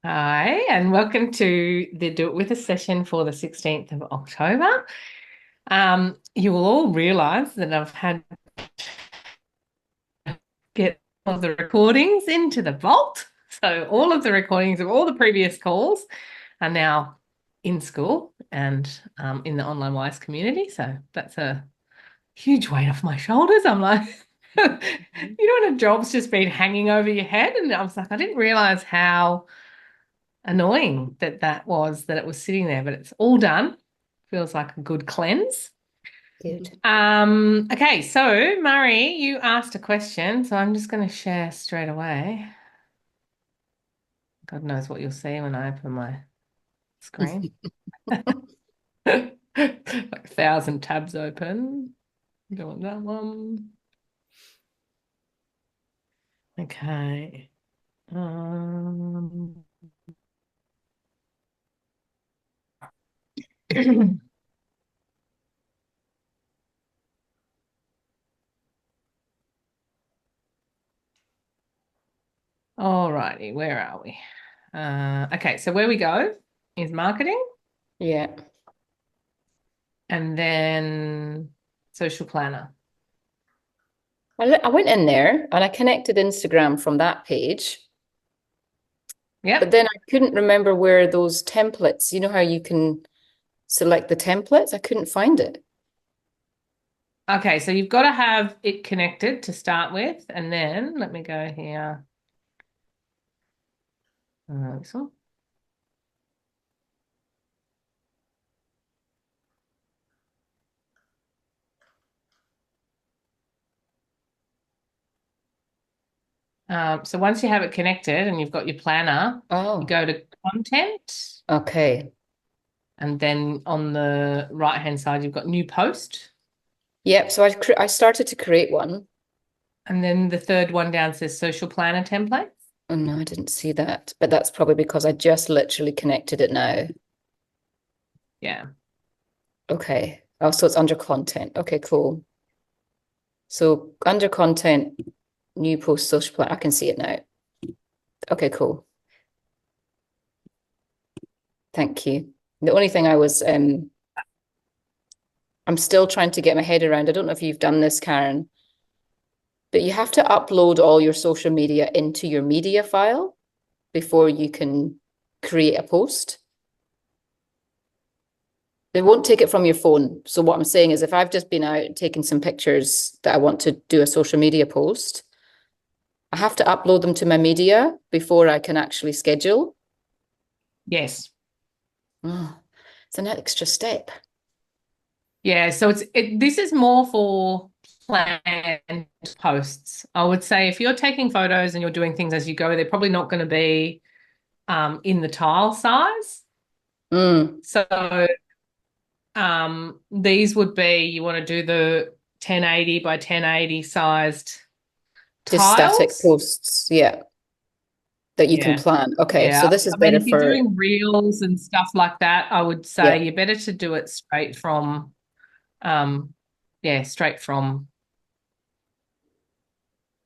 Hi, and welcome to the Do It With Us session for the 16th of October. You will all realise that I've had to get all the recordings into the vault. So all of the recordings of all the previous calls are now in school and in the Online Wise community. So that's a huge weight off my shoulders. I'm like, when a job's just been hanging over your head, and I was like, I didn't realise how annoying that it was sitting there, but it's all done. Feels like a good cleanse. Good. Okay, so Murray, you asked a question, so I'm just going to share straight away. God knows what you'll see when I open my screen. Like 1,000 tabs open. Don't want that one. Okay. Um, all righty, where are we? Okay, so where we go is marketing Yeah. and then social planner. I went in there and I connected Instagram from that page, but Yep. then I couldn't remember where those templates, you know how you can select the templates? I couldn't find it. Okay, so you've got to have it connected to start with, and then let me go here. This one. So once you have it connected and you've got your planner, you Oh, go to content, okay. and then on the right-hand side, you've got new post. Yep. So I started to create one. And then the third one down says social planner templates. Oh no, I didn't see that, but that's probably because I just literally connected it now. Yeah. Okay. Oh, so it's under content. Okay, cool. So under content, new post social plan. I can see it now. Okay, cool. Thank you. The only thing I'm still trying to get my head around. I don't know if you've done this, Karen, but you have to upload all your social media into your media file before you can create a post. They won't take it from your phone. So what I'm saying is if I've just been out taking some pictures that I want to do a social media post, I have to upload them to my media before I can actually schedule. Yes. Oh, it's an extra step. Yeah. So this is more for planned posts. I would say if you're taking photos and you're doing things as you go, they're probably not going to be in the tile size. Mm, So these would be you want to do the 1080 by 1080 sized just static tiles. posts. Yeah, that you can Yeah. plan. Okay, so Yeah. this is I mean, better if you're for, doing reels and stuff like that, I would yeah, say you're better to do it straight from um straight from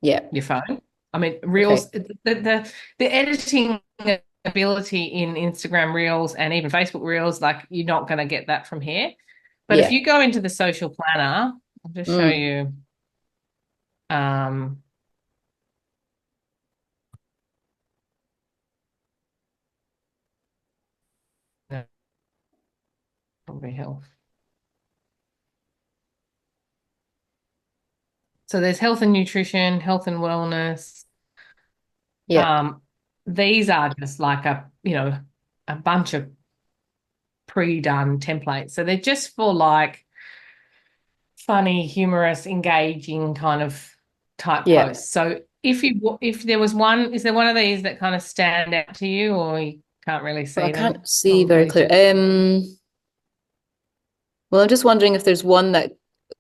yeah. your phone. I mean, reels Okay. the editing ability in Instagram Reels and even Facebook Reels, like you're not going to get that from here. But if Yeah. you go into the social planner, I'll just show Mm. you um no, probably health. So there's health and nutrition, health and wellness. Yeah. Um, these are just like a bunch of pre-done templates. So they're just for like funny, humorous, engaging kind of type Yeah. posts. So if there was one, is there one of these that kind of stand out to you, or you can't really Well, I see them? can't see very Probably clear. just Well, I'm just wondering if there's one that,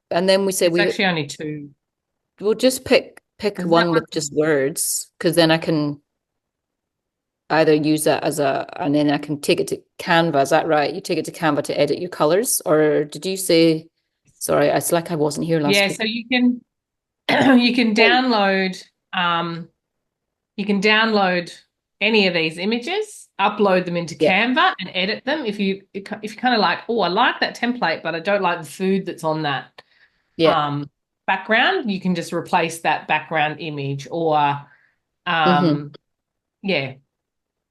and then we say there's actually only two. we'll just pick There's that one with just one. words, because then I can either use that as and then I can take it to Canva. Is that right? You take it to Canva to edit your colors, or did you say? Sorry, it's like I wasn't here last Yeah, week. so you can you can Oh, download um you can download any of these images, upload them into Yeah. Canva and edit them. If you kind of like, oh, I like that template, but I don't like the food that's on that Yeah. background, you can just replace that background image or Hmm. yeah,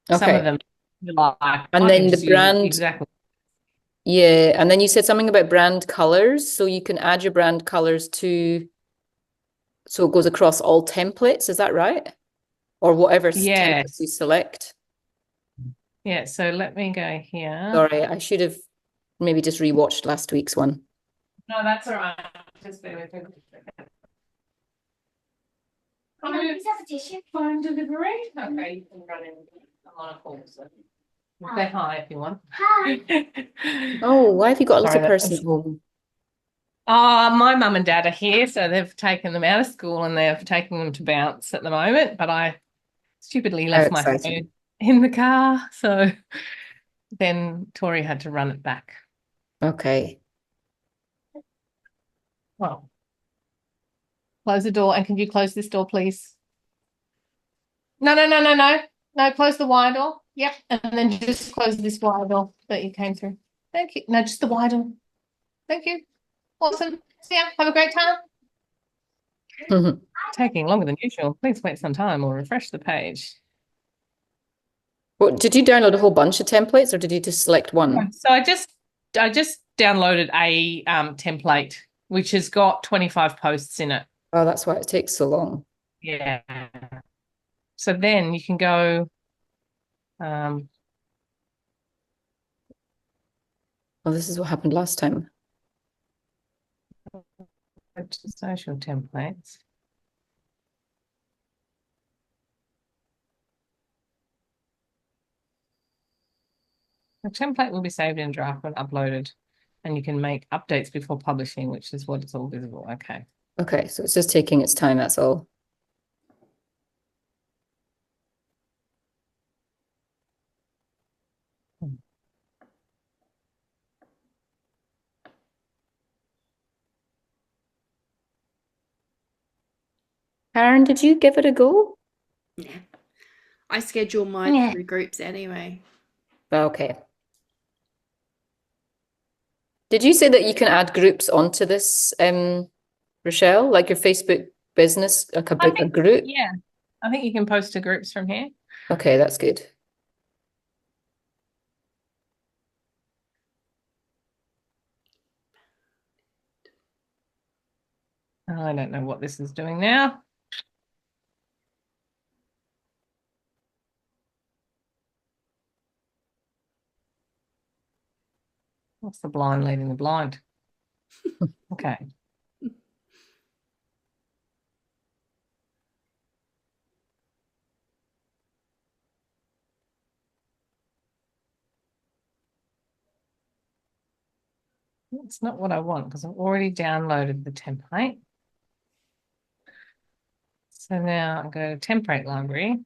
some of Okay. them you like, And I can then the just use it brand, exactly. yeah. And then you said something about brand colors. So you can add your brand colors to, so it goes across all templates. Is that right? Or whatever templates you Yes. select. Yeah, so let me go here. Sorry, I should have maybe just rewatched last week's one. No, that's all right. Just bear with me. Please have a tissue. Phone delivery. Okay, you can run in. I'm on a call, so say hi if you want. Hi. Oh, why have you got a Sorry, little that person was. at home? My mum and dad are here, so they've taken them out of school and they're taking them to bounce at the moment. But I stupidly How left my exciting. phone in the car, so then Tori had to run it back. Okay. Well, close the door, and can you close this door, please? No, no, no, no, no. No, close the wide door. Yep. And then just close this wide door that you came through. Thank you. No, just the wide door. Thank you. Awesome. See ya. Have a great time. Taking longer than usual. Please wait some time or refresh the page. Well, did you download a whole bunch of templates or did you just select one? So I just downloaded a template which has got 25 posts in it. Oh, that's why it takes so long. Yeah. So then you can go um Well, this is what happened last time. to social templates. The template will be saved in draft when uploaded, and you can make updates before publishing, which is what it's all visible. Okay. Okay, so it's just taking its time, that's all. Karen, did you give it a go? Yeah. I schedule mine Yeah. through groups anyway. Okay. Did you say that you can add groups onto this, Rochelle, like your Facebook business, like I a think, group? yeah, I think you can post to groups from here. Okay, that's good. I don't know what this is doing now. What's the blind leading the blind? Okay. That's not what I want because I've already downloaded the template. So now I go to template library.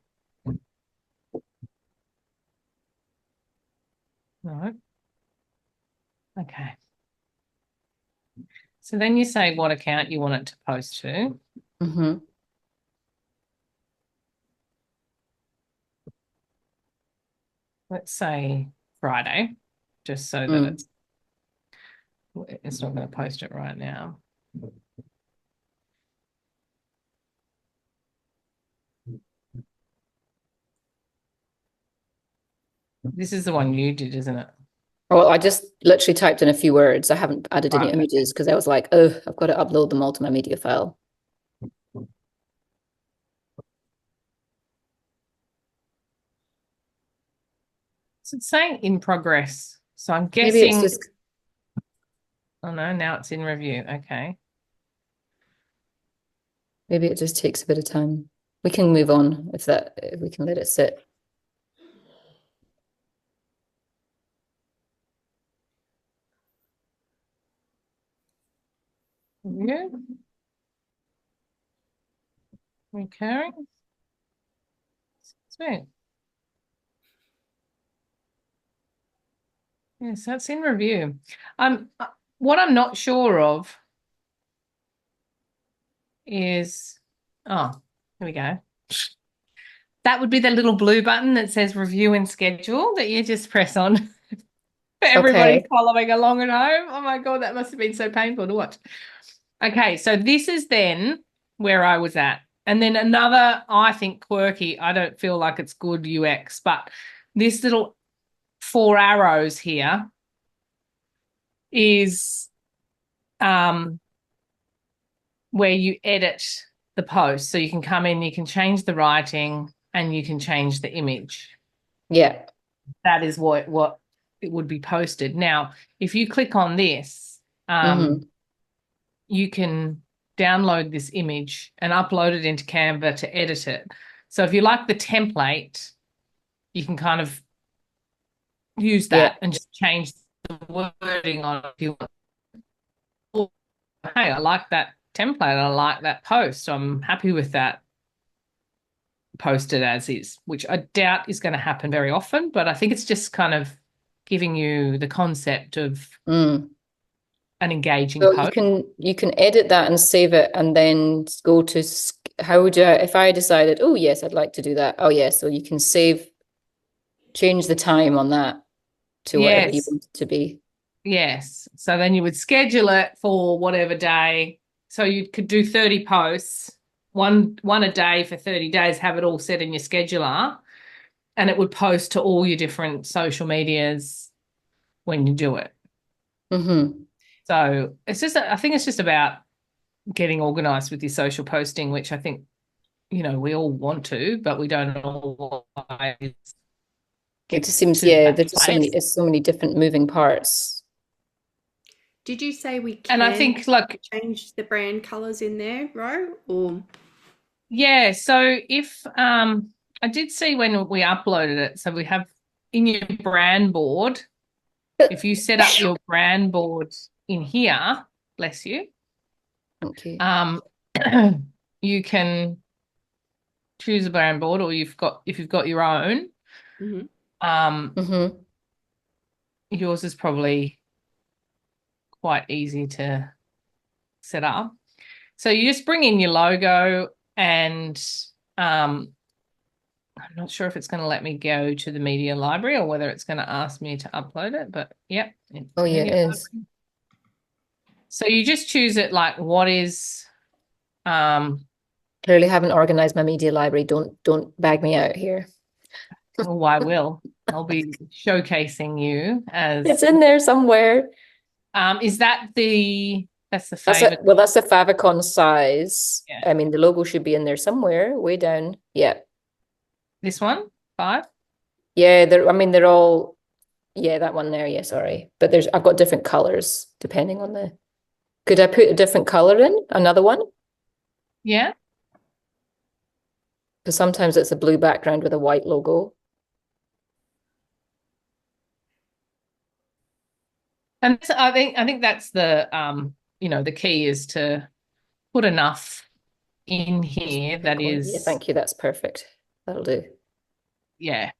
No. Okay. So then you say what account you want it to post to. Mm-hmm. Let's say Friday, just so that it's not going to post it right now. This is the one you did, isn't it? Well, I just literally typed in a few words. I haven't added any Right. images because I was like, oh, I've got to upload them all to my media file. So it's saying in progress. So I'm Maybe it's guessing, just, oh no, now it's in review. Okay. maybe it just takes a bit of time. We can move on if we can let it sit. Review. Recurring. Sweet. Yes, that's in review. What I'm not sure of is, oh, here we go. that would be the little blue button that says review and schedule that you just press on for everybody Okay. following along at home. Oh my God, that must have been so painful to watch. Okay, so this is then where I was at. And then another, I think, quirky, I don't feel like it's good UX, but this little 4 arrows here is where you edit the post. So you can come in, you can change the writing, and you can change the image. Yeah. That is what it would be posted. Now, if you click on this, you can download this image and upload it into Canva to edit it. So if you like the template, you can kind of use that and just change the wording on it if you want. Or, hey, I like that template. I like that post. I'm happy with that posted as is, which I doubt is going to happen very often, but I think it's just kind of giving you the concept of Mm. an engaging So post. you can edit that and save it and then go to how would you, if I decided, oh yes, I'd like to do that. Oh yeah, so you can change the time on that to whatever you Yes. want it to be. Yes. So then you would schedule it for whatever day. So you could do 30 posts, one a day for 30 days, have it all set in your scheduler, and it would post to all your different social medias when you do it. Mm-hmm. So I think it's just about getting organized with your social posting, which I think, we all want to, but we don't always It just seems, to yeah, that there's just place. so many different moving parts. Did you say we And I can think, like, change the brand colors in there, Ro? Or yeah, so if I did see when we uploaded it, so we have in your brand board, if you set up your brand board in here, bless you, Thank you. you can choose a brand board, or if you've got your own, Mhm. Mm-hmm. yours is probably quite easy to set up. So you just bring in your logo, and I'm not sure if it's going to let me go to the media library or whether it's going to ask me to upload it, but yep. Oh yeah, it is. So you just choose it like what is Clearly haven't organized my media library. Don't bag me out here. oh, I will. I'll be showcasing you It's as in there somewhere. is that's the That's favorite. that's the favicon size. Yeah. I mean, the logo should be in there somewhere, way down. Yeah. This one, 5. Yeah, they're all, yeah, that one there. Yeah, sorry. But I've got different colors depending on could I put a different color in? Another one? Yeah. Because sometimes it's a blue background with a white logo. And I think that's the key is to put enough in here that Yeah, is, thank you. That's perfect. That'll do. yeah.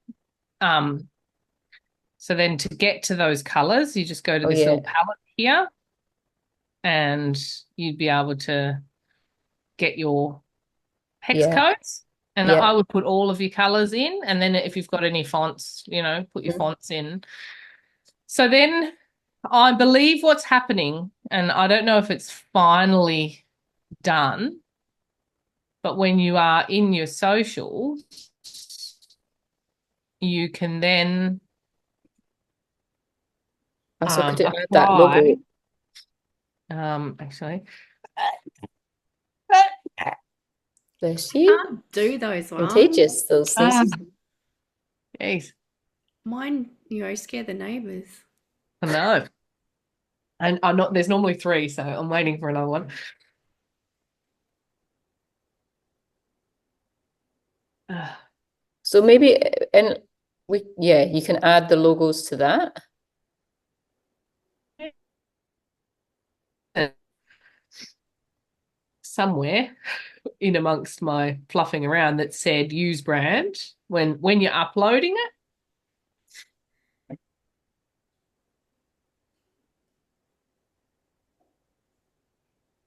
Um, so then to get to those colors, you just go to Oh this yeah. little palette here, and you'd be able to get your hex Yeah. codes. And Yeah. I would put all of your colors in, and then if you've got any fonts, put your fonts in. So then I believe what's happening, and I don't know if it's finally done, but when you are in your socials, you can then So could it add that apply. logo? Actually, Bless you. Can't do those ones. Contagious, those things. Jeez, Mine, scare the neighbors. I know. And I'm not. There's normally 3, so I'm waiting for another one. So maybe, and you can add the logos to that. Somewhere in amongst my fluffing around that said use brand when you're uploading it.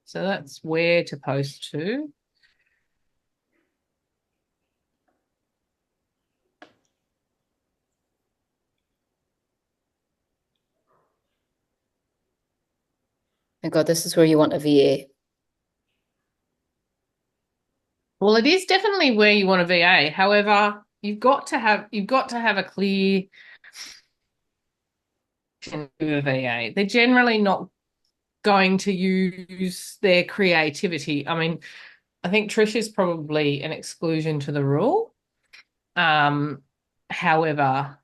So that's where to post to. My God, this is where you want a VA. Well, it is definitely where you want a VA. However, you've got to have a clear vision of a VA. They're generally not going to use their creativity. I mean, I think Trish is probably an exclusion to the rule. However,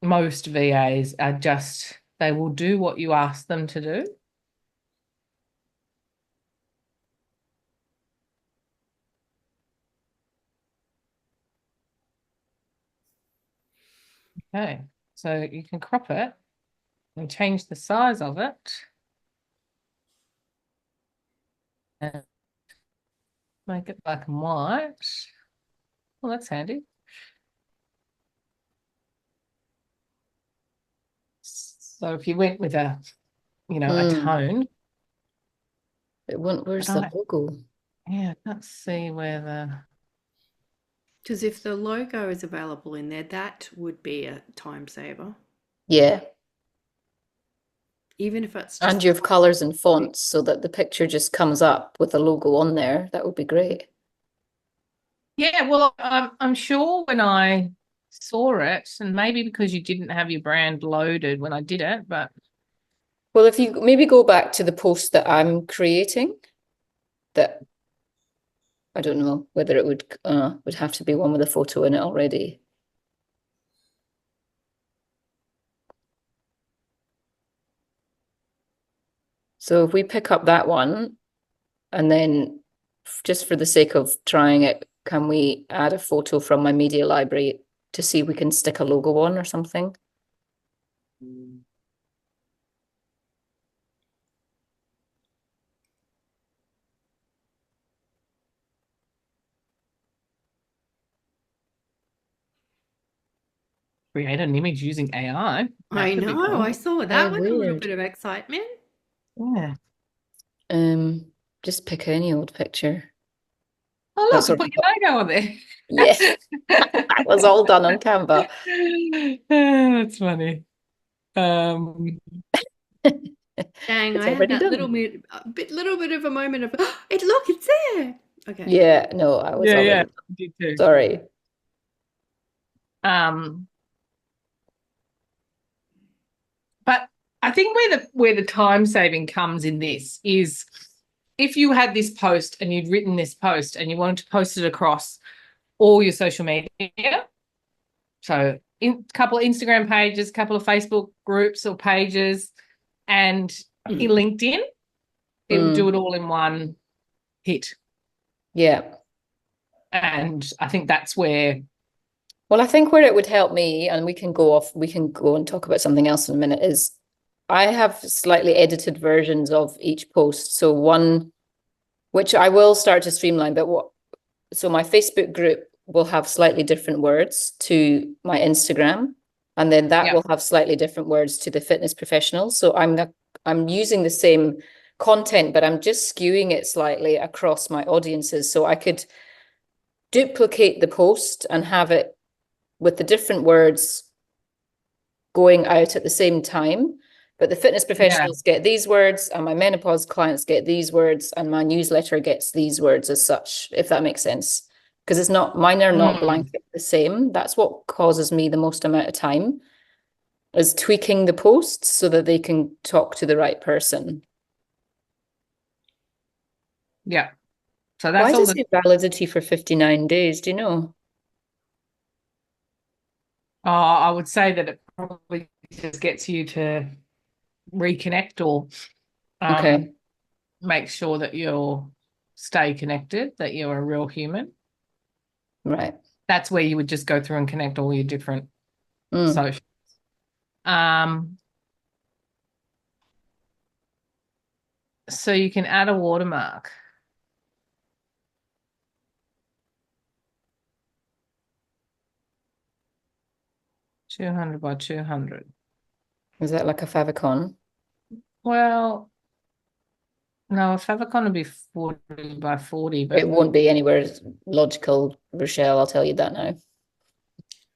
most VAs are just, they will do what you ask them to do. Okay, so you can crop it and change the size of it. And make it black and white. Well, that's handy. So if you went with a, a tone. It won't, where's the logo? Yeah, I can't see where the... Because if the logo is available in there, that would be a time saver. Yeah. Even if it's And just you have colours and fonts so that the picture just comes up with a logo on there. That would be great. Yeah, well, I'm sure when I saw it, and maybe because you didn't have your brand loaded when I did it, but... Well, if you maybe go back to the post that I'm creating, that I don't know whether it would have to be one with a photo in it already. So if we pick up that one, and then just for the sake of trying it, can we add a photo from my media library to see if we can stick a logo on or something? Create an image using AI. I know, I saw that with a little bit of excitement. Yeah. Just pick any old picture. Oh, look, put your logo on there. Yes, that was all done on Canva. That's funny. Dang, I had that little bit of a moment of, look, it's there. Okay. Yeah, no, I was already. Yeah, did too. Sorry. But I think where the time saving comes in this is if you had this post and you'd written this post and you wanted to post it across all your social media, so a couple of Instagram pages, a couple of Facebook groups or pages, and in LinkedIn, it would do it all in one hit. Yeah. And I think that's where... Well, I think where it would help me, and we can go and talk about something else in a minute, is I have slightly edited versions of each post. So one, which I will start to streamline, so my Facebook group will have slightly different words to my Instagram, and then that will have slightly different words to the fitness professionals. So I'm using the same content, but I'm just skewing it slightly across my audiences. So I could duplicate the post and have it with the different words going out at the same time, but the fitness professionals get these words and my menopause clients get these words and my newsletter gets these words as such, if that makes sense. Because it's not, mine are not blanket the same. That's what causes me the most amount of time, is tweaking the posts so that they can talk to the right person. Yeah. So that's why all does it validity for 59 days? Do you know? I would say that it probably just gets you to reconnect or make sure that you'll stay connected, that you're a real human. Right. That's where you would just go through and connect all your different socials. So you can add a watermark. $200 by $200. Is that like a favicon? Well, no, a favicon would be 40 by 40, but it won't be anywhere logical, Rochelle, I'll tell you that now.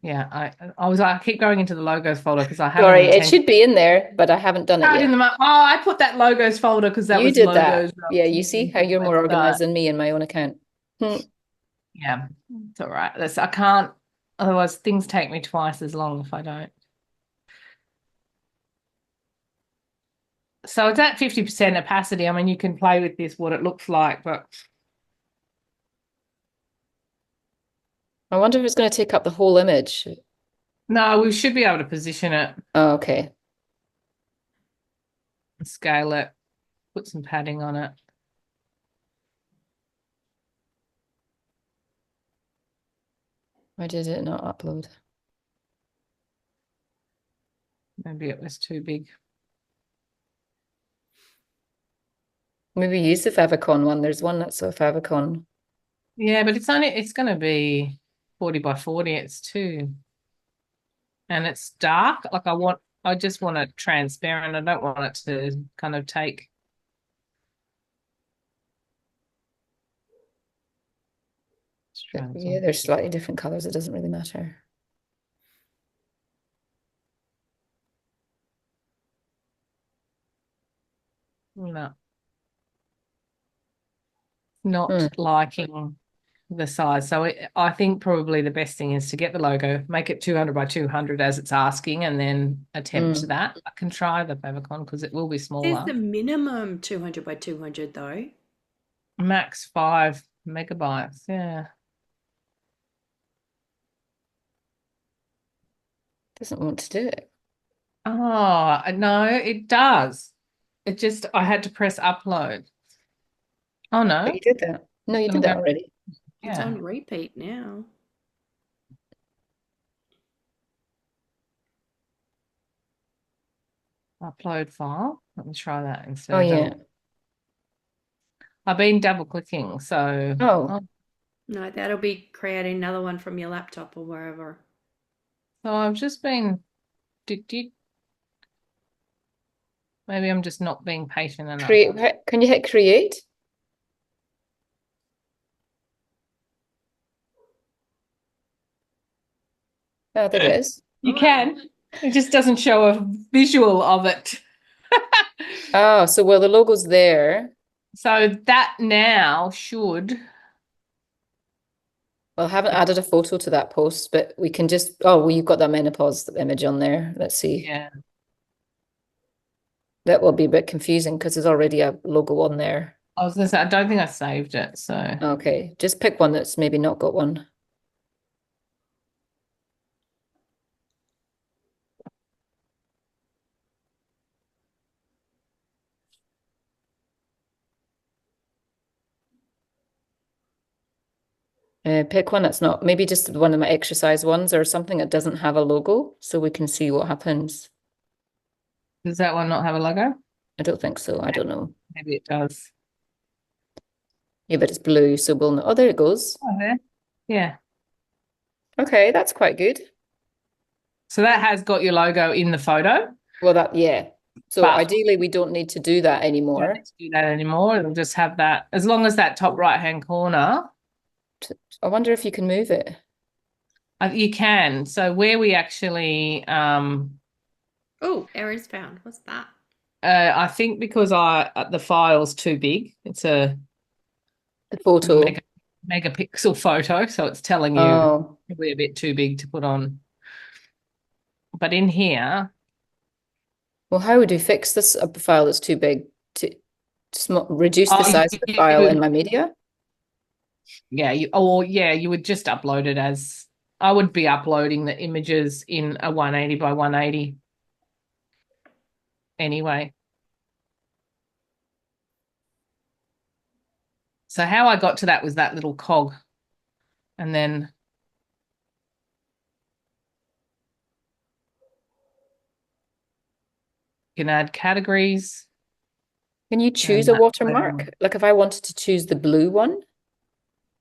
Yeah, I keep going into the logos folder because I have an Sorry, it intention. should be in there, but I haven't done it Oh, yet. I put that logos folder because that You was did that. logos that I Yeah, was you see using how for the you're more website. organized than me in my own account. Yeah, it's all right. I can't, otherwise things take me twice as long if I don't. So it's at 50% opacity. I mean, you can play with this, what it looks like, but I wonder if it's going to take up the whole image. no, we should be able to position it, Oh, okay. scale it, put some padding on it. Why did it not upload? Maybe it was too big. Maybe use the favicon one. There's one that's a favicon. Yeah, but it's going to be 40 by 40. It's too, and it's dark. Like I just want it transparent. I don't want it to kind of take. Yeah, they're slightly different colors. It doesn't really matter. No, not liking the size. So I think probably the best thing is to get the logo, make it 200 by 200 as it's asking, and then attempt that. I can try the favicon because it will be There's smaller. the minimum 200 by 200 though. Max 5 megabytes. Yeah. Doesn't want to do it. Oh, no, it does. I had to press upload. Oh, no. But you did that. No, you did that already. It's Yeah. on repeat now. Upload file. Let me try that instead Oh, of yeah. I've been double clicking, so Oh, No, that'll be creating another one from your laptop or wherever. so I've just been maybe I'm just not being patient enough. create. Can you hit create? Oh, there it is. You can. It just doesn't show a visual of it. Oh, so well, the logo's there. So that now should. Well, I haven't added a photo to that post, but we can just, oh, well, you've got that menopause image on there. Let's see. Yeah. That will be a bit confusing because there's already a logo on there. I was gonna say I don't think I saved it, so Okay, just pick one that's maybe not got one. Pick one that's not, maybe just one of my exercise ones or something that doesn't have a logo so we can see what happens. does that one not have a logo? I don't think so. I don't know. Maybe it does. Yeah, but it's blue, so we'll know. Oh, there it goes. Oh, there. Yeah. Okay, that's quite good. So that has got your logo in the photo. Well, yeah. So But ideally, we don't need to do that you don't anymore. need to do that anymore. It'll just have that as long as that top right-hand corner. I wonder if you can move it. You can. So where we actually Oh, errors found. What's that? I think because the file's too big. It's a The photo. megapixel photo, so it's telling you Oh, probably a bit too big to put on. But in here, well, how would we fix this file that's too big to reduce the Oh, size of the file in my media? yeah, you would just upload it as I would be uploading the images in a 180 by 180 anyway. So how I got to that was that little cog. And then you can add categories. Can you choose And a that's watermark? Like if I wanted to choose the blue one?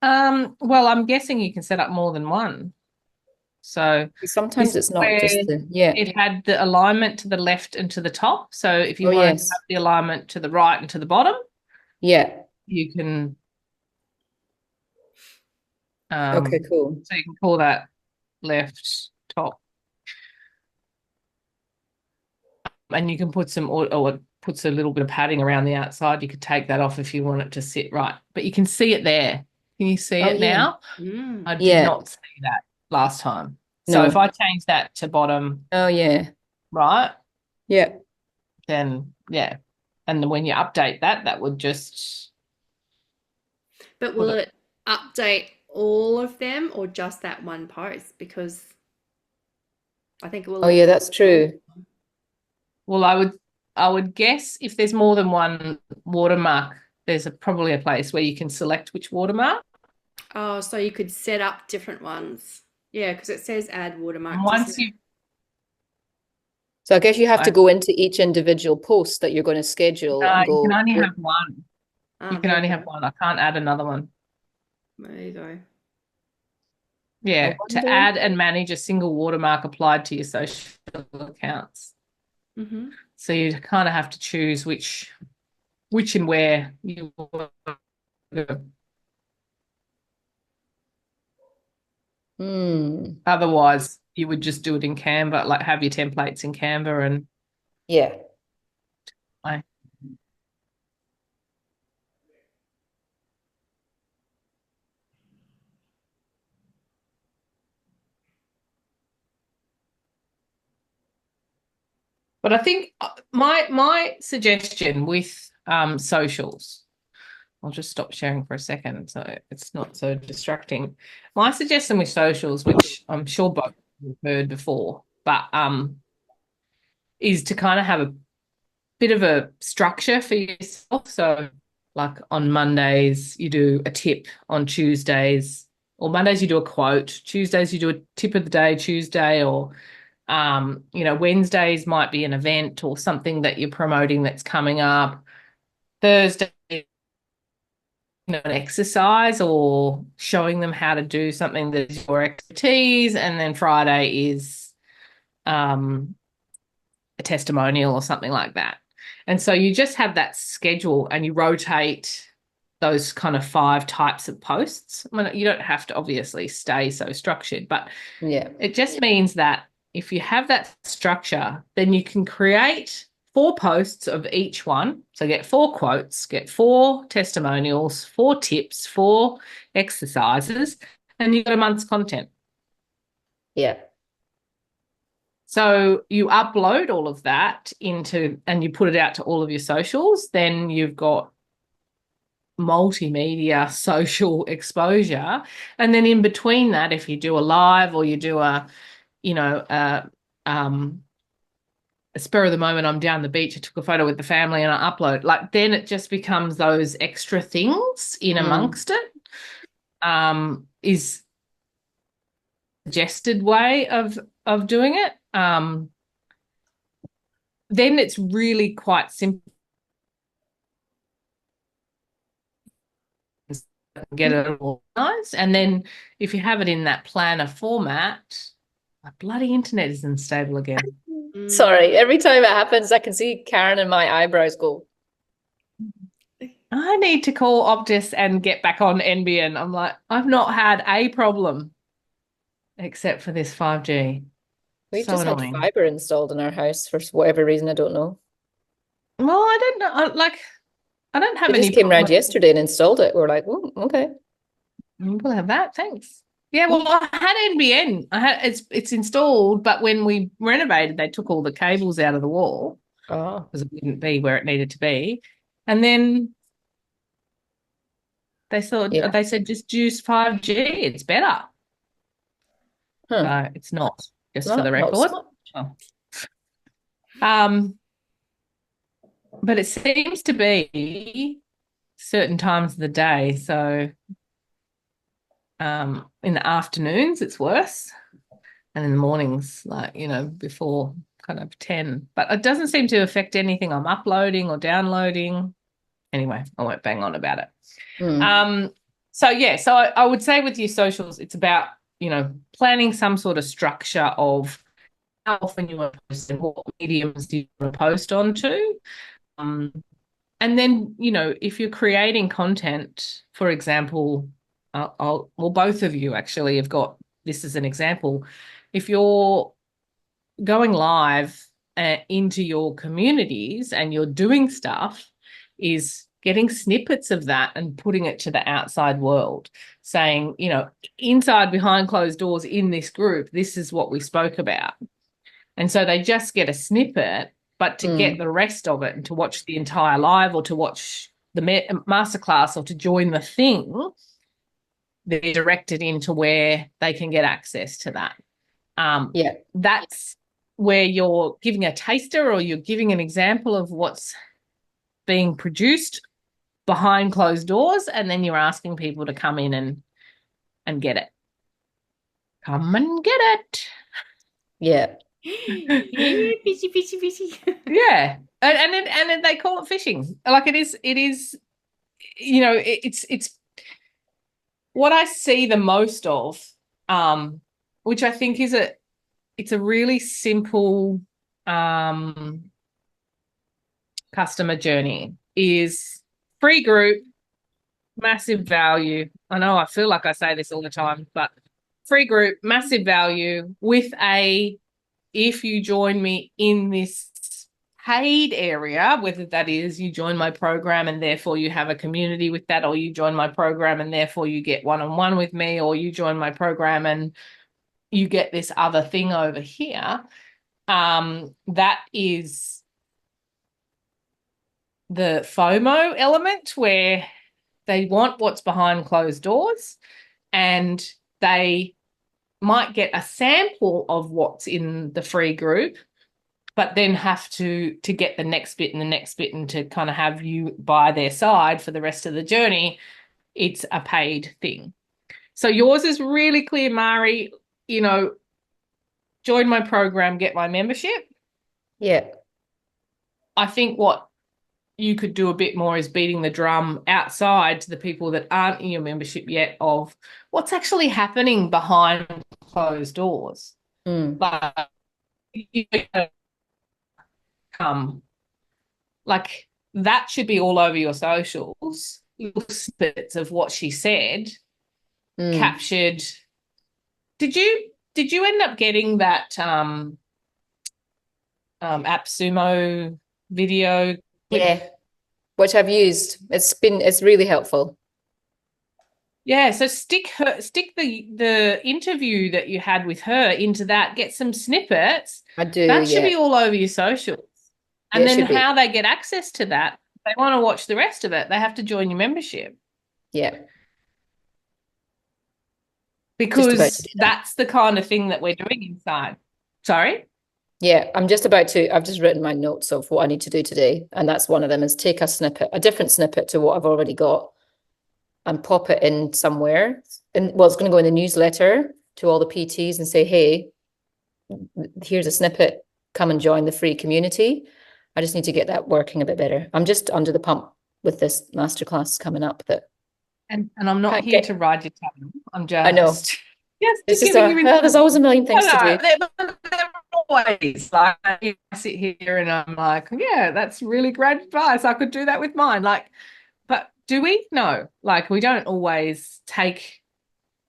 Well, I'm guessing you can set up more than one. So Sometimes this it's not just the, yeah. it had the alignment to the left and to the top. So if you Oh, wanted yes. to have the alignment to the right and to the bottom, Yeah. you can Okay, cool. so you can call that left top. And you can put some, or it puts a little bit of padding around the outside. You could take that off if you want it to sit right, but you can see it there. Can you see Oh, it yeah. now? Mm. I did Yeah. not see that last time. So if No. I change that to bottom Oh, yeah. right, Yeah. then yeah. And then when you update that, that would just But put will it. it update all of them or just that one post? Because I think it will. Oh, yeah, that's true. Well, I would guess if there's more than one watermark, there's probably a place where you can select which watermark. Oh, so you could set up different ones. Yeah, because it says add watermark. And once you So I guess you have to I, go into each individual post that you're going to schedule and you can go, only have one. Ah, You can there only you have go. one. I can't add another one. There you go. I Yeah, to wonder. add and manage a single watermark applied to your social accounts. Mm-hmm. So you kind of have to choose which and where you want to go. Hmm. Otherwise, you would just do it in Canva, like have your templates in Canva and Yeah. I but I think my suggestion with socials, I'll just stop sharing for a second so it's not so distracting. My suggestion with socials, which I'm sure both of you have heard before, but is to kind of have a bit of a structure for yourself. So like on Mondays, you do a tip, on Tuesdays, or Mondays you do a quote, Tuesdays you do a tip of the day Tuesday, or Wednesdays might be an event or something that you're promoting that's coming up. Thursday, an exercise or showing them how to do something that is your expertise, and then Friday is a testimonial or something like that. And so you just have that schedule and you rotate those kind of 5 types of posts. I mean, you don't have to obviously stay so structured, but Yeah. it just means that if you have that structure, then you can create 4 posts of each one. So get 4 quotes, get 4 testimonials, 4 tips, 4 exercises, and you've got a month's content. Yeah. So you upload all of that into, and you put it out to all of your socials, then you've got multimedia social exposure. And then in between that, if you do a live or you do a spur of the moment, I'm down the beach, I took a photo with the family and I upload, like then it just becomes those extra things in amongst it. Is suggested way of doing it. Then it's really quite simple. Get it organized. And then if you have it in that planner format, my bloody internet is unstable again. Sorry, every time it happens, I can see Karen and my eyebrows go. I need to call Optus and get back on NBN. I'm like, I've not had a problem except for this 5G. We've So just had annoying. fiber installed in our house for whatever reason, I don't know. Well, I don't know. I don't have They any just came round problem. yesterday and installed it. We're like, oh, okay. We'll have that. Thanks. Yeah, well, I had NBN. It's installed, but when we renovated, they took all the cables out of the wall Oh, because it wouldn't be where it needed to be. And then they yeah. said just use 5G. It's better. Huh. So it's not, just for the Not record. so much. Oh. But it seems to be certain times of the day. So in the afternoons, it's worse. And in the mornings, like, before kind of 10. But it doesn't seem to affect anything I'm uploading or downloading. Anyway, I won't bang on about it. So yeah, so I would say with your socials, it's about, planning some sort of structure of how often you want to post and what mediums you want to post onto. And then, if you're creating content, for example, well, both of you actually have got this as an example. If you're going live into your communities and you're doing stuff, is getting snippets of that and putting it to the outside world, saying, you know, inside behind closed doors in this group, this is what we spoke about. And so they just get a snippet, but to get the rest of it and to watch the entire live or to watch the masterclass or to join the thing, they're directed into where they can get access to that. That's where you're giving a taster or you're giving an example of what's being produced behind closed doors, and then you're asking people to come in and get it. Come and get it. Yeah. Yeah, fishy. Yeah. And they call it fishing. Like it is, you know, it's what I see the most of, which I think is it's a really simple customer journey, is free group, massive value. I know I feel like I say this all the time, but free group, massive value with if you join me in this paid area, whether that is you join my program and therefore you have a community with that, or you join my program and therefore you get one-on-one with me, or you join my program and you get this other thing over here, that is the FOMO element, where they want what's behind closed doors and they might get a sample of what's in the free group, but then have to get the next bit and the next bit, and to kind of have you by their side for the rest of the journey. It's a paid thing. So yours is really clear, Mari. You know, join my program, get my membership. Yeah. I think what you could do a bit more is beating the drum outside to the people that aren't in your membership yet of what's actually happening behind closed doors. Like, you come, like that should be all over your socials, little snippets of what she said, captured. Did you end up getting that AppSumo video? Yeah, which I've used. It's really helpful. Yeah, so stick the interview that you had with her into that, get some snippets. I do. That should be all over your socials. And then how they get access to that, if they want to watch the rest of it, they have to join your membership. Yeah. Because that's the kind of thing that we're doing inside. Sorry? Yeah, I've just written my notes of what I need to do today. And that's one of them, is take a different snippet to what I've already got and pop it in somewhere. And it's going to go in the newsletter to all the PTs and say, hey, here's a snippet, come and join the free community. I just need to get that working a bit better. I'm just under the pump with this masterclass coming up. And I'm not here to ride your tail. I'm just... I know. Yes, there's always a million things to do. They're always like, I sit here and I'm like, yeah, that's really great advice. I could do that with mine. Like, but do we? No. Like, we don't always take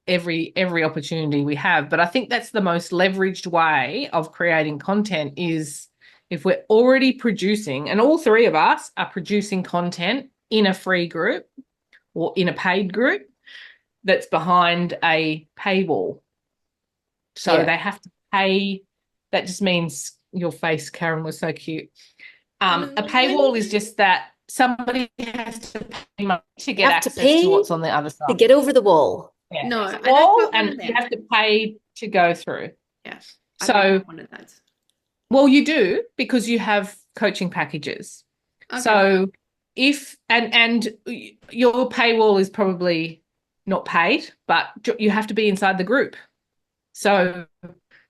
every opportunity we have. But I think that's the most leveraged way of creating content, is if we're already producing, and all three of us are producing content in a free group or in a paid group that's behind a paywall. So they have to pay. That just means your face, Karen, was so cute. A paywall is just that somebody has to pay money to get access to what's on the other side. To get over the wall. Yeah. No, and you have to pay to go through. Yes. So, well, you do, because you have coaching packages. Okay. So if and your paywall is probably not paid, but you have to be inside the group. So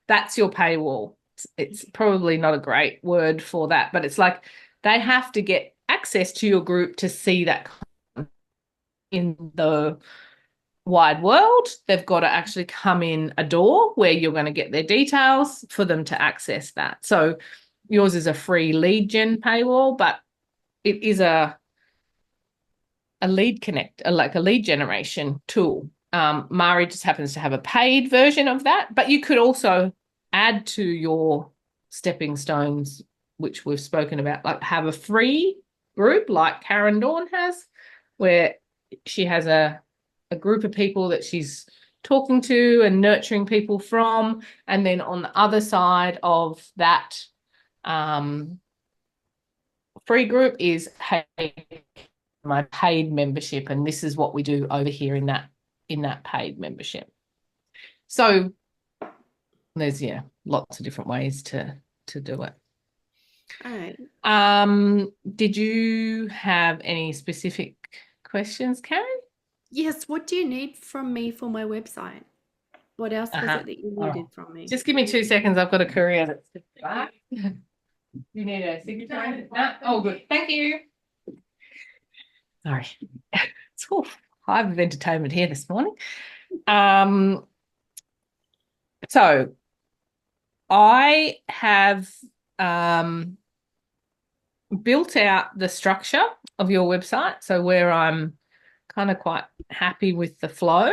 that's your paywall. It's probably not a great word for that, but it's like they have to get access to your group to see that in the wide world. They've got to actually come in a door where you're going to get their details for them to access that. So yours is a free lead gen paywall, but it is a lead connect, like a lead generation tool. Mari just happens to have a paid version of that, but you could also add to your stepping stones, which we've spoken about, like have a free group like Karen Dawn has, where she has a group of people that she's talking to and nurturing people from. And then on the other side of that free group is, hey, my paid membership, and this is what we do over here in that paid membership. So there's lots of different ways to do it. All right. Did you have any specific questions, Karen? Yes, what do you need from me for my website? What else was it that you needed from me? Just give me 2 seconds. I've got a courier that's back. You need a signature? No? Oh, good. Thank you. Sorry. It's all hive of entertainment here this morning. So I have built out the structure of your website, so where I'm kind of quite happy with the flow.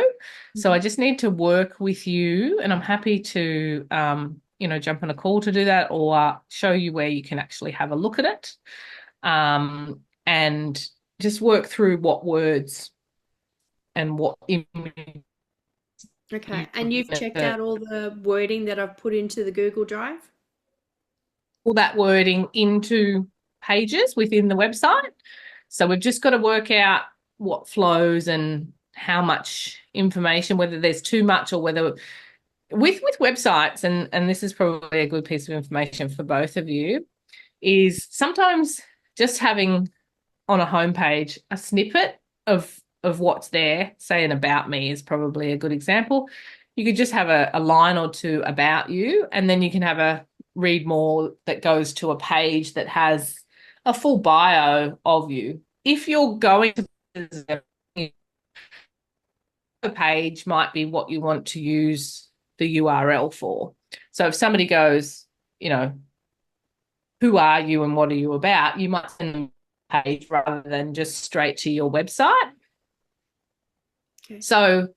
So I just need to work with you, and I'm happy to jump on a call to do that, or show you where you can actually have a look at it, and just work through what words and what image. Okay, and you've checked out all the wording that I've put into the Google Drive? All that wording into pages within the website. So we've just got to work out what flows and how much information, whether there's too much or whether with websites, and this is probably a good piece of information for both of you, is sometimes just having on a homepage a snippet of what's there, say an about me is probably a good example. You could just have a line or two about you, and then you can have a read more that goes to a page that has a full bio of you. If you're going to a page might be what you want to use the URL for. So if somebody goes, who are you and what are you about, you might send them a page rather than just straight to your website. Okay. So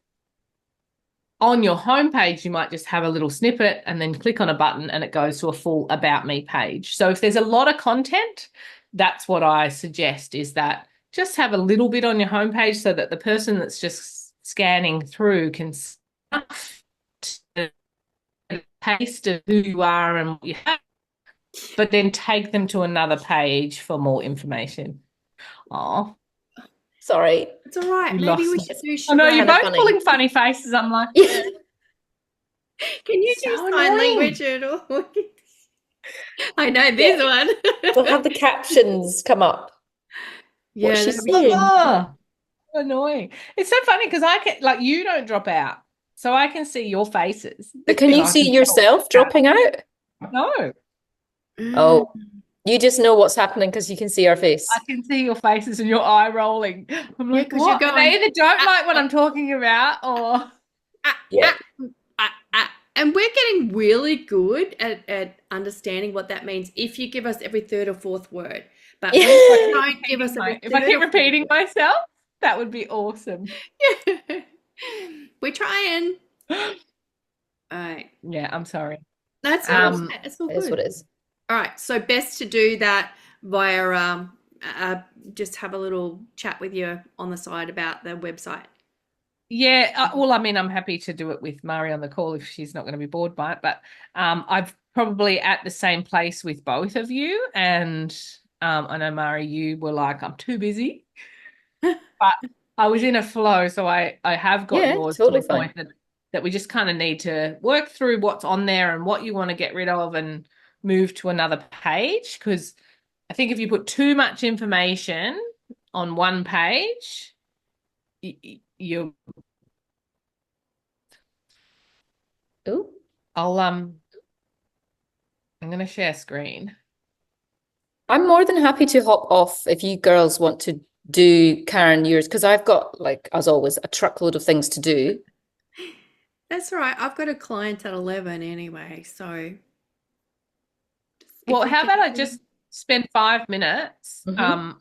on your homepage, you might just have a little snippet and then click on a button and it goes to a full About Me page. So if there's a lot of content, that's what I suggest, is that just have a little bit on your homepage so that the person that's just scanning through can taste of who you are and what you have, but then take them to another page for more information. Oh, Sorry. It's all right. You Maybe we lost should it. do I know you're Kinda both funny. pulling funny faces. I'm like, Yeah. Can you So do sign annoying. language at all? I know this one. We'll have the captions come up. Yeah, What's she that'd be saying? oh, annoying. It's so funny because I can, like, you don't drop out, so I can see your faces. But can you I see can yourself dropping out? No, Oh, you just know what's happening because you can see our face. I can see your faces and your eye rolling. I'm Yeah, like, 'cause you're what? And going, they either don't like what I'm talking about, or Yeah. And we're getting really good at understanding what that means if you give us every third or fourth word. But Yeah. please don't give us every if I third keep or fourth repeating word. myself, that would be awesome. We're trying. All right. Yeah, I'm sorry. That's all right. It's all It is good. what it is. All right. So best to do that via just have a little chat with you on the side about the website. Yeah, well, I mean, I'm happy to do it with Mari on the call if she's not going to be bored by it, but I've probably at the same place with both of you, and I know, Mari, you were like, I'm too busy, but I was in a flow, so I have got Yeah, yours totally to a point that we just kind of need to work through what's on there and what you want to get rid of and move to another page, because I think if you put too much information on one page, you're Oh, I'm going to share screen. I'm more than happy to hop off if you girls want to do, Karen, yours, because I've got, like, as always, a truckload of things to do. That's all right. I've got a client at 11 anyway, so. Well, how about I just spend 5 minutes Mhm.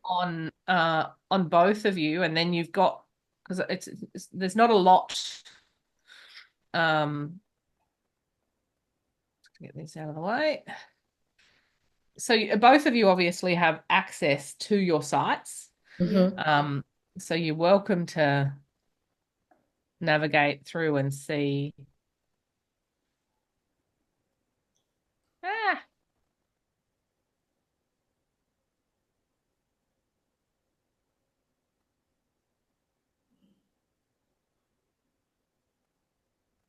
on both of you, and then you've got because there's not a lot. Get this out of the way. So both of you obviously have access to your sites. Mhm. So you're welcome to navigate through and see. Ah,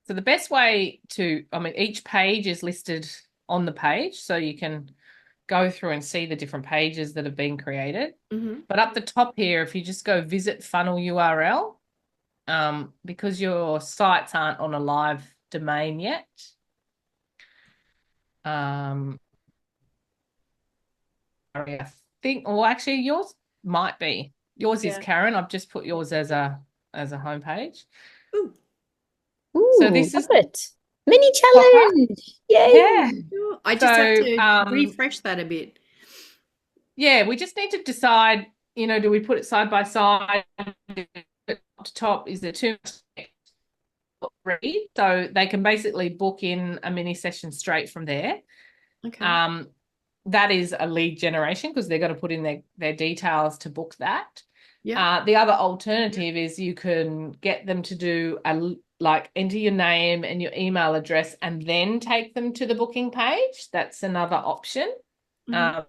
so the best way to, I mean, each page is listed on the page, so you can go through and see the different pages that have been created. Mm-hmm. But up the top here, if you just go visit funnel URL, because your sites aren't on a live domain yet, I think, or actually yours might be. Yours is Yeah. Karen. I've just put yours as a homepage. Ooh, So Ooh, this is love it. Mini pop up. challenge. Yay. Yeah. sure. I just have So to refresh that a bit. yeah, we just need to decide, do we put it side by side? Top to top, is there too much text to read? So they can basically book in a mini session straight from there. Okay. That is a lead generation because they're going to put in their details to book that. Yeah. The other alternative is you can get them to do enter your name and your email address and then take them to the booking page. That's another option. Mhm.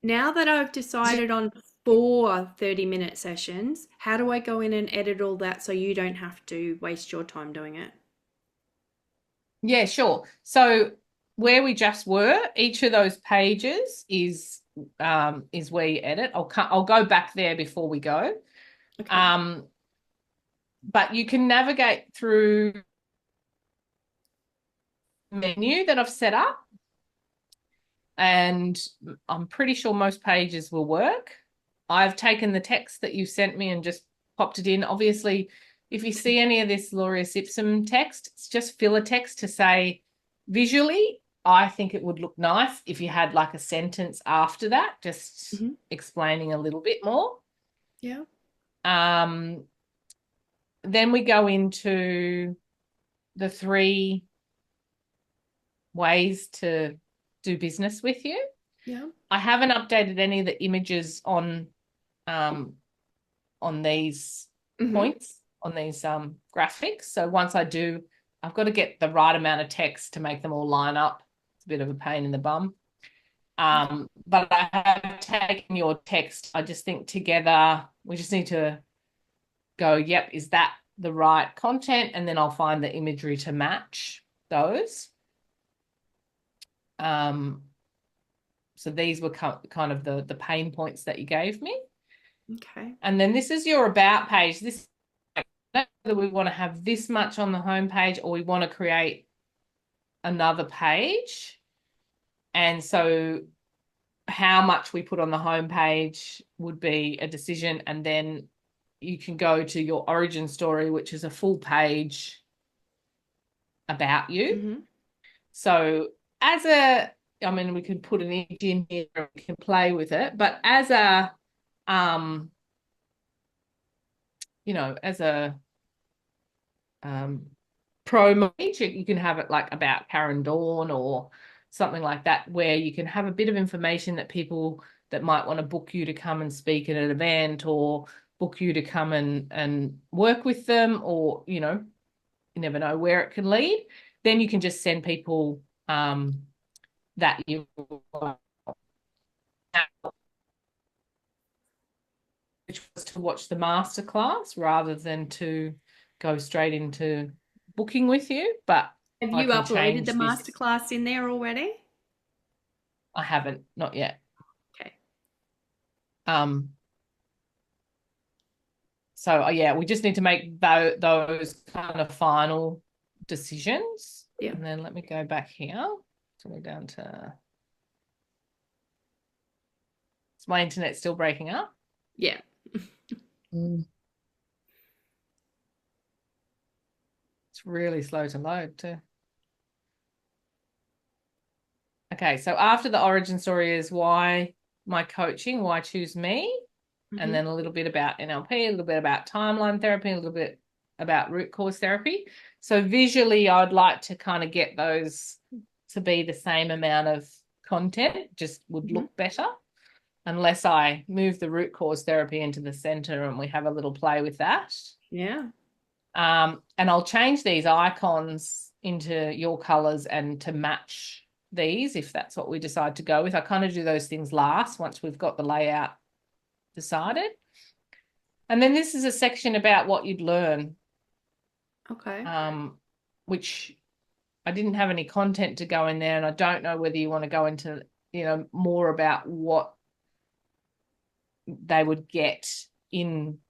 Now that I've decided on 4 30-minute sessions, how do I go in and edit all that so you don't have to waste your time doing it? Yeah, sure. So where we just were, each of those pages is where you edit. I'll go back there before we go. Okay. But you can navigate through the menu that I've set up, and I'm pretty sure most pages will work. I've taken the text that you sent me and just popped it in. Obviously, if you see any of this Laureus Ipsum text, it's just filler text to say visually, I think it would look nice if you had like a sentence after that, just Mhm. explaining a little bit more. Yeah. Then we go into the 3 ways to do business with you. Yeah. I haven't updated any of the images on these Mhm. points, on these graphics. So once I do, I've got to get the right amount of text to make them all line up. It's a bit of a pain in the bum. But I have taken your text. I just think together we just need to go, yep, is that the right content? And then I'll find the imagery to match those. So these were kind of the pain points that you gave me. Okay. And then this is your about page. This, whether we want to have this much on the home page or we want to create another page. And so how much we put on the home page would be a decision. And then you can go to your origin story, which is a full page about you. Mhm. So I mean, we could put an image in here, we can play with it, but as a as a promo page, you can have it like about Karen Dawn or something like that, where you can have a bit of information that people that might want to book you to come and speak at an event or book you to come and work with them, or you never know where it can lead. Then you can just send people that you which was to watch the masterclass rather than to go straight into booking with you. But Have I you can uploaded the change this. masterclass in there already? I haven't, not yet. Okay. So yeah, we just need to make those kind of final decisions. Yeah. And then let me go back here. So we're down to. Is my internet still breaking up? Yeah. Mm. It's really slow to load too. Okay, so after the origin story is why my coaching, why choose me? and Mhm. then a little bit about NLP, a little bit about timeline therapy, a little bit about root cause therapy. So visually, I'd like to kind of get those to be the same amount of content, just would look better, unless I move the root cause therapy into the center and we have a little play with that. Yeah. And I'll change these icons into your colors and to match these if that's what we decide to go with. I kind of do those things last once we've got the layout decided. And then this is a section about what you'd learn, Okay. which I didn't have any content to go in there, and I don't know whether you want to go into, more about what they would get in,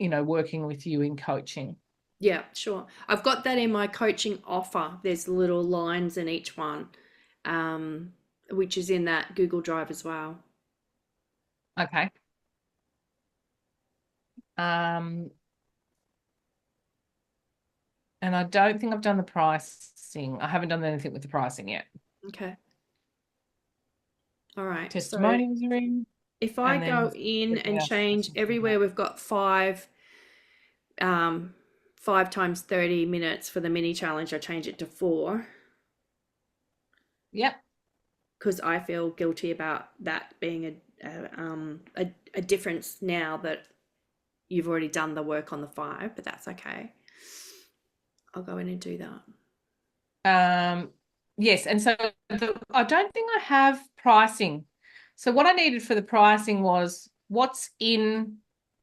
working with you in coaching. Yeah, sure. I've got that in my coaching offer. There's little lines in each one, which is in that Google Drive as well. Okay. And I don't think I've done the pricing. I haven't done anything with the pricing yet. Okay. All right. So Testimonials are in. if I and then go in everything and else change is- everywhere, we've got 5 times 30 minutes for the mini challenge. I change it to 4 Yep. because I feel guilty about that being a difference now that you've already done the work on the 5, but that's okay. I'll go in and do that. Yes, and so I don't think I have pricing. So what I needed for the pricing was what's in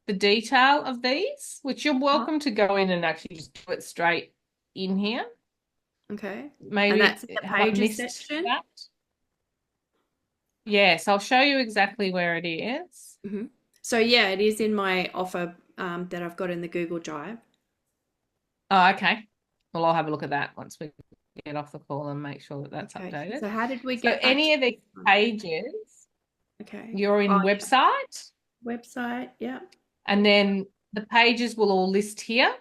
the detail of these, which you're welcome to go in and actually just do it straight in here. Okay. Maybe And that's in the have I pages missed section? that? Yes, I'll show you exactly where it is. So yeah, it is in my offer that I've got in the Google Drive. Oh, okay. Well, I'll have a look at that once we get off the call and make sure that that's Okay. updated. So how did we So get back any to of these this one? pages, Okay. you're in Oh, yeah. website, Website, yeah. and then the pages will all list here.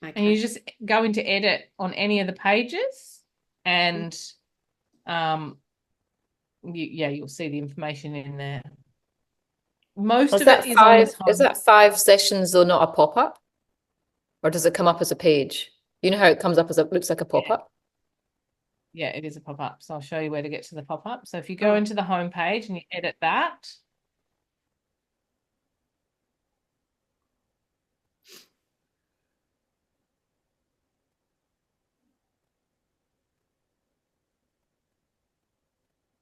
And Okay. you just go into edit on any of the pages, and you'll see the information in there. Most Is of that it is on this is home. that 5 sessions though not a pop-up? Or does it come up as a page? You know how it comes up as looks like a pop-up? Yeah, it is a pop-up. So I'll show you where to get to the pop-up. So if you go into the home page and you edit that,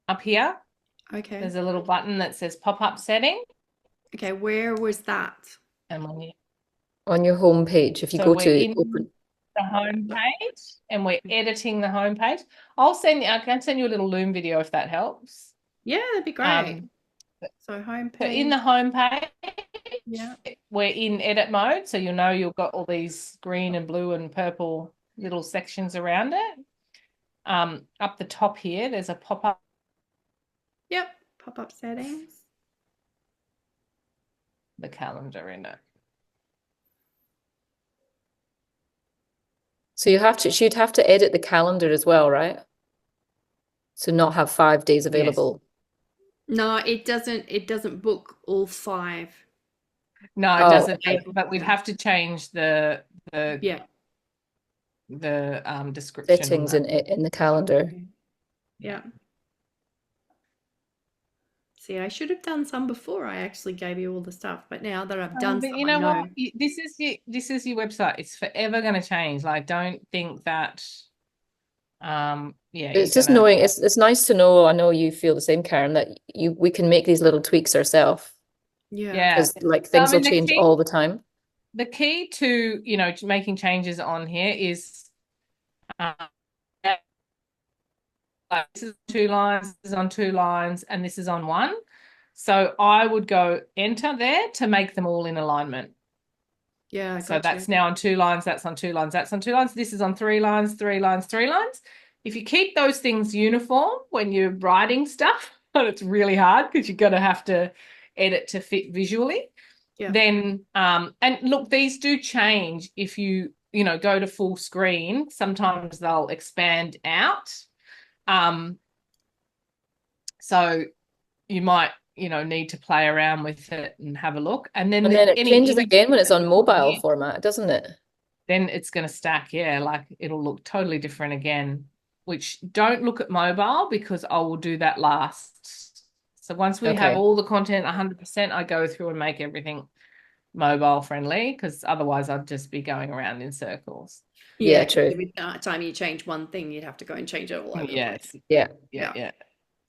up here, Okay. there's a little button that says pop-up setting. Okay, where was that? And when you On your home page, if you So go we're to in open. the home page and we're editing the home page. I can send you a little Loom video if that helps. Yeah, that'd be great. So home So page. in the home page, Yeah. we're in edit mode. So you've got all these green and blue and purple little sections around it. Up the top here, there's a pop-up. Yep. Pop-up settings. The calendar in it. So you'd have to edit the calendar as well, right? So not have 5 days available. No, it doesn't book all 5. No, it Oh, doesn't. okay. But we'd have to change the Yeah. description. Settings in the calendar. Yeah. See, I should have done some before I actually gave you all the stuff, but now that I've done But some, you know I know. what? This is your website. It's forever going to change. Like, don't think that. It's just knowing. It's nice to know. I know you feel the same, Karen, that we can make these little tweaks ourselves. Yeah. Because things will change all the time. The key to to making changes on here is this is 2 lines, this is on 2 lines, and this is on 1. So I would go enter there to make them all in alignment. Yeah, so that's now on 2 lines, that's on 2 lines, that's on 2 lines. This is on 3 lines, 3 lines, 3 lines. If you keep those things uniform when you're writing stuff, and it's really hard because you're going to have to edit to fit visually. Yeah. Then and look, these do change if you go to full screen. Sometimes they'll expand out. So you might need to play around with it and have a look. And then And then it any changes image again when it's on mobile Yeah. format, doesn't it? then it's going to stack. Yeah, like it'll look totally different again, which don't look at mobile because I will do that last. So once we have Okay. all the content 100%, I go through and make everything mobile friendly, because otherwise I'd just be going around in circles. Yeah, 'cause true. every time you change one thing, you'd have to go and change it all over the Yes. place. Yeah. Yeah.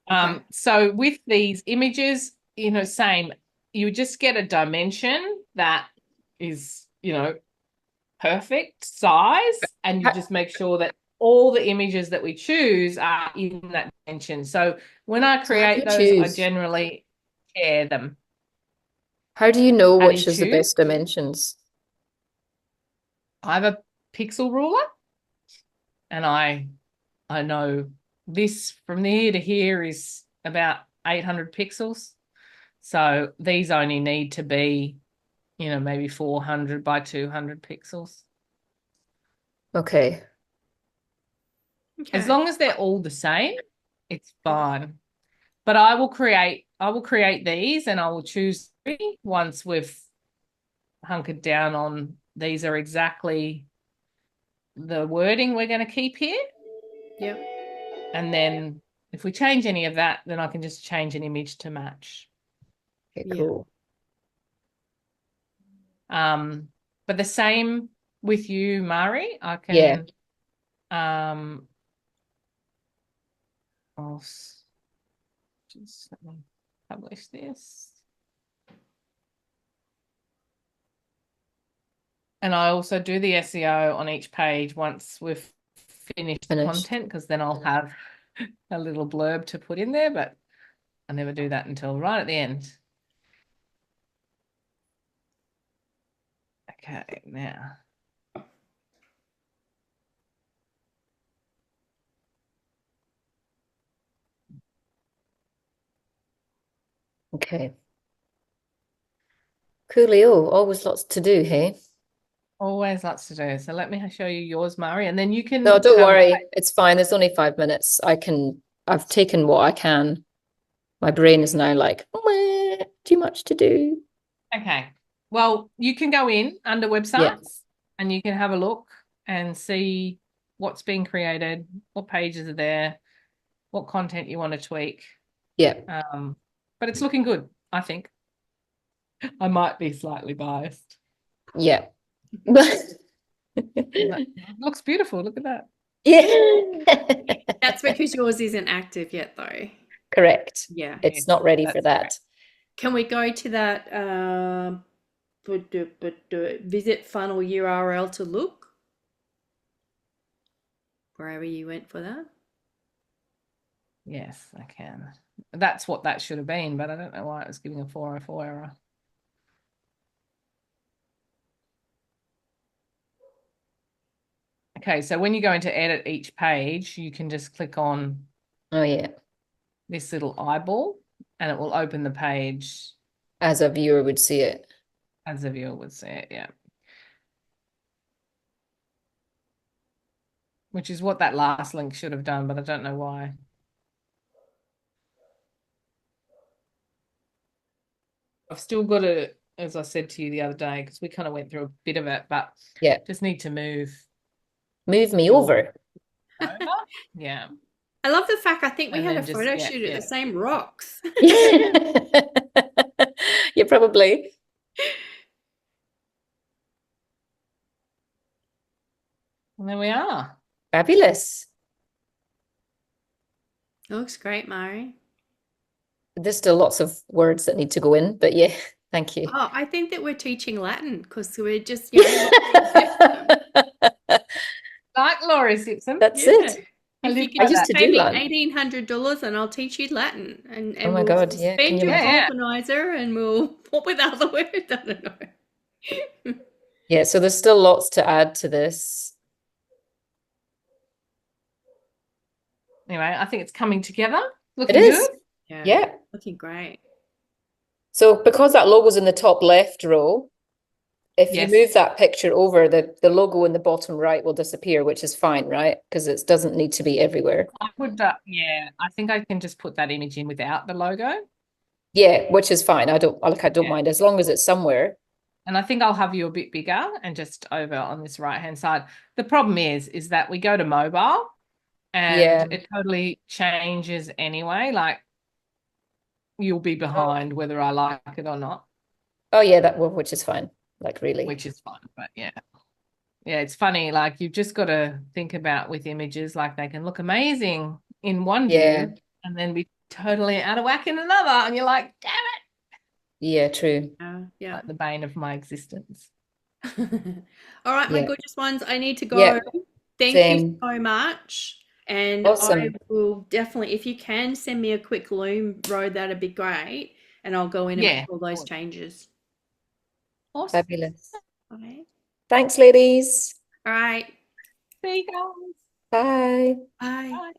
Okay. So with these images, same, you just get a dimension that is, perfect size, and you just make sure that all the images that we choose are in that dimension. So when I So how do create you those, I choose? generally share them. How do you know How do which you is the choose? best dimensions? I have a pixel ruler, and I know this from here to here is about 800 pixels. So these only need to be, maybe 400 by 200 pixels. Okay. As Okay. long as they're all the same, it's fine. But I will create these, and I will choose 3 once we've hunkered down on these are exactly the wording we're going to keep here. Yep. And then if we change any of that, then I can just change an image to match. Okay, Yeah. cool. But the same with you, Mari. I can I'll just let me publish this. And I also do the SEO on each page once we've finished the content, because then I'll have a little blurb to put in there, but I never do that until right at the end. Okay, now. Okay. Coolio, always lots to do, hey? Always lots to do. So let me show you yours, Mari, and then you can. No, don't worry. It's fine. There's only 5 minutes. I've taken what I can. My brain is now like, "Meh, too much to do." Okay. Well, you can go in under websites and you can have a look and see what's being created, what pages are there, what content you want to tweak. Yeah. But it's looking good, I think. I might be slightly biased. Yeah. It looks beautiful. Look at that. Yeah. That's because yours isn't active yet, though. Correct. Yeah. It's not ready for that. Correct. Can we go to that visit funnel URL to look? Wherever you went for that? Yes, I can. That's what that should have been, but I don't know why it was giving a 404 error. Okay, so when you go into edit each page, you can just click on this little eyeball and it will open the page as a viewer would see it. As a viewer would see it, yeah. Which is what that last link should have done, but I don't know why. I've still got to, as I said to you the other day, because we kind of went through a bit of it, but just need to move me over. Yeah. I love the fact I think we had a photo shoot at the same rocks. Yeah, probably. And there we are. Fabulous. It looks great, Mari. There's still lots of words that need to go in, but yeah, thank you. Oh, I think that we're teaching Latin because we're just, like Laurie Simpson. That's it. If you can just pay me $1,800 and I'll teach you Latin, and oh my we'll God, yeah. spend your organizer and we'll what with other words. I don't know. Yeah, so there's still lots to add to this. Anyway, I think it's coming together. Looking good. Yeah. Looking great. So because that logo's in the top left row, if you move that picture over, the logo in the bottom right will disappear, which is fine, right? Because it doesn't need to be everywhere. I think I can just put that image in without the logo. Yeah, which is fine. I don't Yeah. mind as long as it's somewhere. And I think I'll have you a bit bigger and just over on this right-hand side. The problem is that we go to mobile Yeah. and it totally changes anyway. Like you'll be behind whether I like it or not, Oh yeah, which is fine. Like really. which is fine. But yeah. Yeah, it's funny. Like you've just got to think about with images, like they can look amazing in one Yeah. view and then be totally out of whack in another. And you're like, damn it. Yeah, true. Yeah. Like the bane of my existence. All right, my Yeah. gorgeous ones, I need to go. Yeah. Thank you Same. so much. And I Awesome. will definitely, if you can send me a quick Loom road, that'd be great. And I'll go in and Yeah. make all those changes. Awesome. Fabulous. Okay. Thanks, ladies. All right. See you guys. Bye. Bye. Bye.